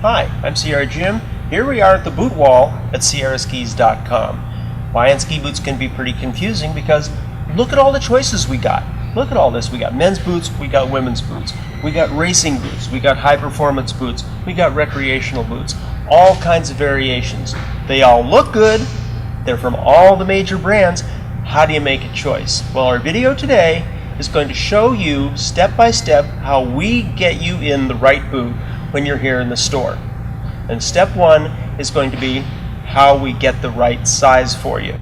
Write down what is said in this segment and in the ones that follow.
Hi, I'm Sierra Jim. Here we are at the boot wall at sierraskis.com. Buying ski boots can be pretty confusing because look at all the choices we got. Look at all this. We got men's boots, we got women's boots, we got racing boots, we got high performance boots, we got recreational boots, all kinds of variations. They all look good. They're from all the major brands. How do you make a choice? Well, our video today is going to show you step by step how we get you in the right boot when you're here in the store. And step one is going to be how we get the right size for you.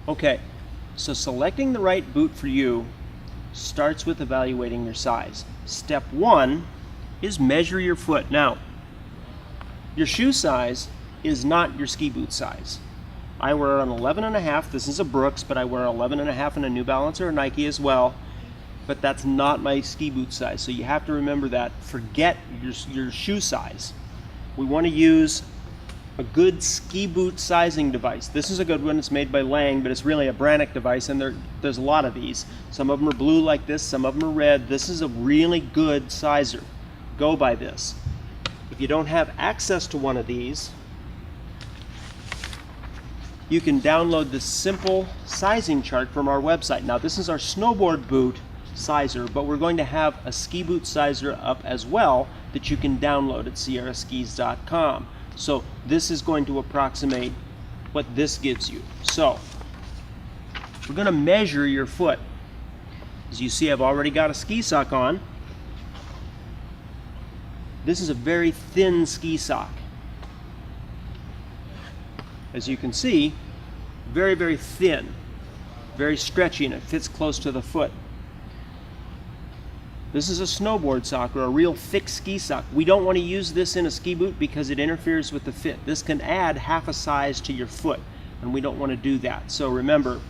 Okay, so selecting the right boot for you starts with evaluating your size. Step one is measure your foot. Now, your shoe size is not your ski boot size. I wear an 11.5. This is a Brooks, but I wear an 11.5 in a New Balance or a Nike as well. But that's not my ski boot size, so you have to remember that. Forget your shoe size. We want to use a good ski boot sizing device. This is a good one. It's made by Lang, but it's really a Brannock device, and there's a lot of these. Some of them are blue like this, some of them are red. This is a really good sizer. Go by this. If you don't have access to one of these, you can download this simple sizing chart from our website. Now, this is our snowboard boot sizer, but we're going to have a ski boot sizer up as well that you can download at sierraskis.com. So this is going to approximate what this gives you. So we're going to measure your foot. As you see, I've already got a ski sock on. This is a very thin ski sock. As you can see, very, very thin, very stretchy, and it fits close to the foot. This is a snowboard sock, or a real thick ski sock. We don't want to use this in a ski boot because it interferes with the fit. This can add half a size to your foot, and we don't want to do that. So remember,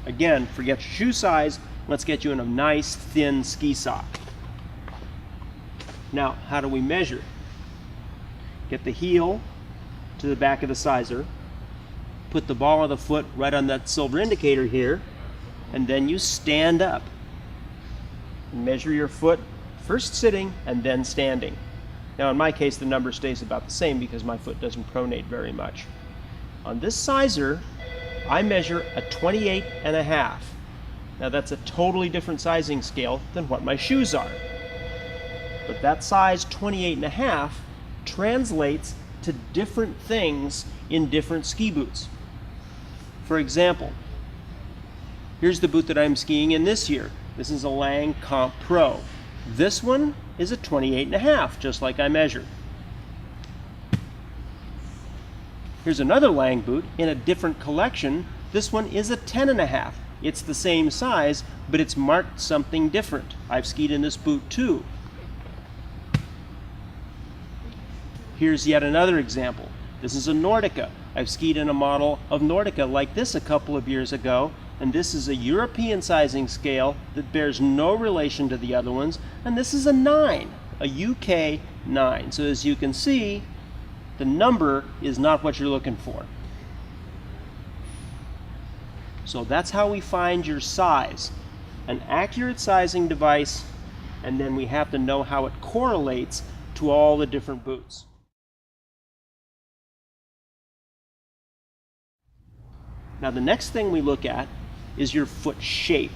again, forget your shoe size. Let's get you in a nice, thin ski sock. Now, how do we measure? Get the heel to the back of the sizer. Put the ball of the foot right on that silver indicator here, and then you stand up. Measure your foot, first sitting and then standing. Now in my case, the number stays about the same because my foot doesn't pronate very much. On this sizer, I measure a 28.5. Now that's a totally different sizing scale than what my shoes are. But that size 28.5 translates to different things in different ski boots. For example, here's the boot that I'm skiing in this year. This is a Lang Comp Pro. This one is a 28.5, just like I measured. Here's another Lang boot in a different collection. This one is a 10.5. It's the same size, but it's marked something different. I've skied in this boot too. Here's yet another example. This is a Nordica. I've skied in a model of Nordica like this a couple of years ago, and this is a European sizing scale that bears no relation to the other ones, and this is a 9, a UK 9. So as you can see, the number is not what you're looking for. So that's how we find your size. An accurate sizing device, and then we have to know how it correlates to all the different boots. Now the next thing we look at is your foot shape.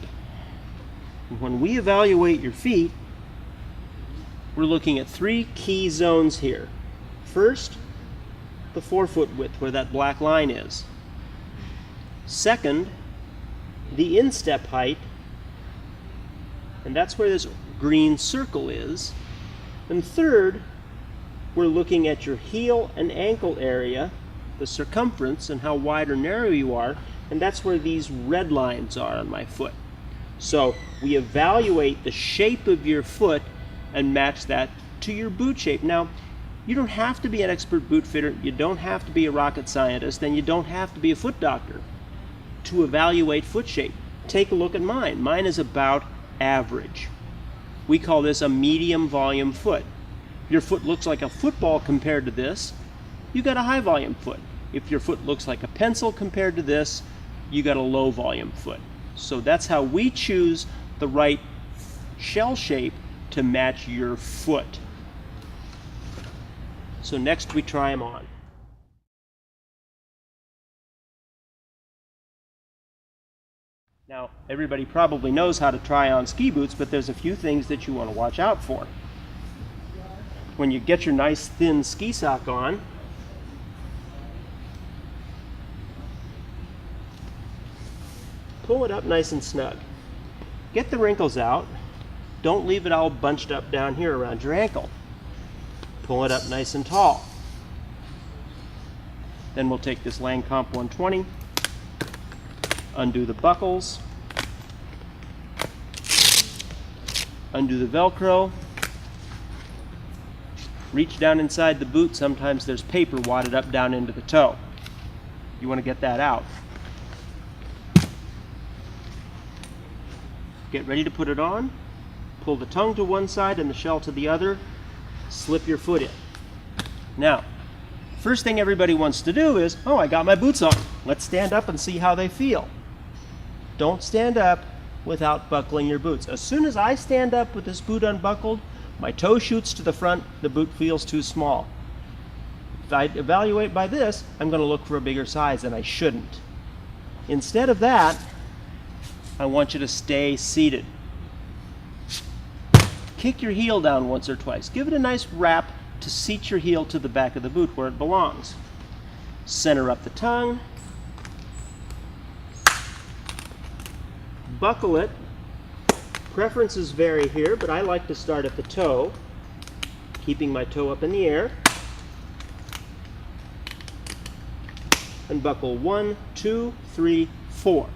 And when we evaluate your feet, we're looking at 3 key zones here. First, the forefoot width, where that black line is. Second, the instep height, and that's where this green circle is. And third, we're looking at your heel and ankle area, the circumference, and how wide or narrow you are, and that's where these red lines are on my foot. So we evaluate the shape of your foot and match that to your boot shape. Now, you don't have to be an expert boot fitter, you don't have to be a rocket scientist, and you don't have to be a foot doctor to evaluate foot shape. Take a look at mine. Mine is about average. We call this a medium volume foot. Your foot looks like a football compared to this, you got a high volume foot. If your foot looks like a pencil compared to this, you got a low volume foot. So that's how we choose the right shell shape to match your foot. So next we try them on. Now, everybody probably knows how to try on ski boots, but there's a few things that you want to watch out for. When you get your nice thin ski sock on, pull it up nice and snug. Get the wrinkles out. Don't leave it all bunched up down here around your ankle. Pull it up nice and tall. Then we'll take this Lancôme 120, undo the buckles, undo the Velcro, reach down inside the boot. Sometimes there's paper wadded up down into the toe. You want to get that out. Get ready to put it on. Pull the tongue to one side and the shell to the other. Slip your foot in. Now, first thing everybody wants to do is, oh, I got my boots on. Let's stand up and see how they feel. Don't stand up without buckling your boots. As soon as I stand up with this boot unbuckled, my toe shoots to the front, the boot feels too small. If I evaluate by this, I'm going to look for a bigger size, and I shouldn't. Instead of that, I want you to stay seated. Kick your heel down once or twice. Give it a nice wrap to seat your heel to the back of the boot where it belongs. Center up the tongue. Buckle it. Preferences vary here, but I like to start at the toe, keeping my toe up in the air. And buckle 1, 2, 3, 4.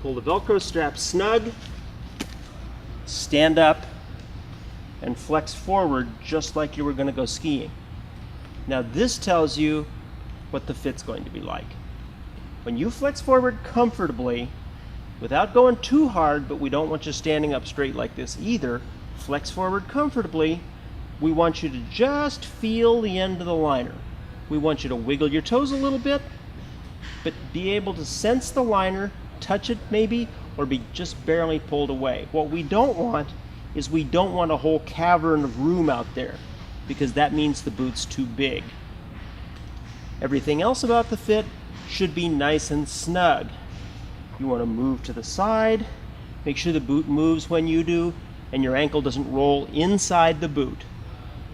Pull the Velcro strap snug, stand up, and flex forward just like you were going to go skiing. Now this tells you what the fit's going to be like. When you flex forward comfortably, without going too hard, but we don't want you standing up straight like this either, flex forward comfortably, we want you to just feel the end of the liner. We want you to wiggle your toes a little bit, but be able to sense the liner, touch it maybe, or be just barely pulled away. What we don't want is we don't want a whole cavern of room out there, because that means the boot's too big. Everything else about the fit should be nice and snug. You want to move to the side, make sure the boot moves when you do, and your ankle doesn't roll inside the boot.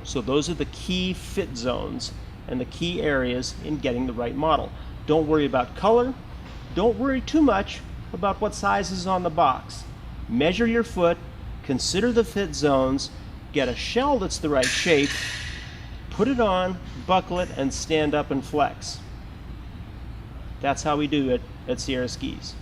So those are the key fit zones and the key areas in getting the right model. Don't worry about color. Don't worry too much about what size is on the box. Measure your foot, consider the fit zones, get a shell that's the right shape, put it on, buckle it, and stand up and flex. That's how we do it at Sierra Skis.